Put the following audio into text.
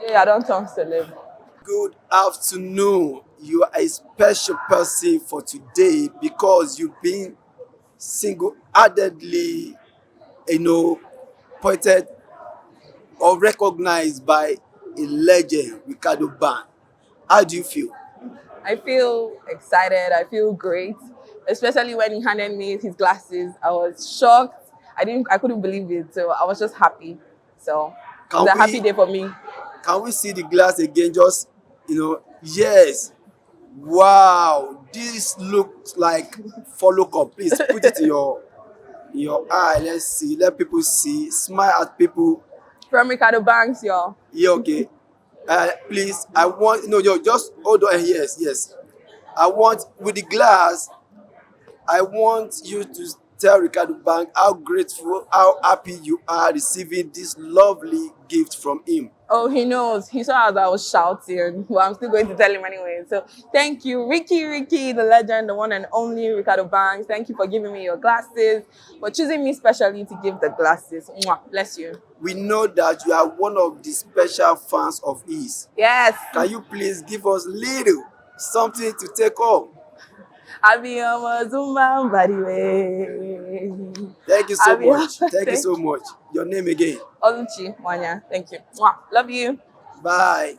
Yeah, I don't talk to live. Good afternoon. You are a special person for today because you've been single-handedly, you know, pointed or recognized by a legend, Ricardo Ban. How do you feel? I feel excited. I feel great, especially when he handed me his glasses. I was shocked. I couldn't believe it. So I was just happy. So it's Can a happy we day for me. can we see the glass again? Just yes. Wow, this looks like follow up. Please put it in your eye. Let's see. Let people see. Smile at people. From Ricardo Banks, y'all. Yeah, okay. Please, I want just hold on. Yes, yes. I want with the glass. I want you to tell Ricardo Bank how grateful, how happy you are receiving this lovely gift from him. Oh, he knows. He saw as I was shouting. Well, I'm still going to tell him anyway. So thank you, Ricky, the legend, the one and only Ricardo Banks. Thank you for giving me your glasses, for choosing me specially to give the glasses. Mwah, bless you. We know that you are one of the special fans of his. Yes. Can you please give us little something to take home? Abi omo Zumba body way. Thank you so Abi much. Thank you thank so you. much. Your name again. Oluchi Wanya. Thank you. Mwah. Love you. Bye.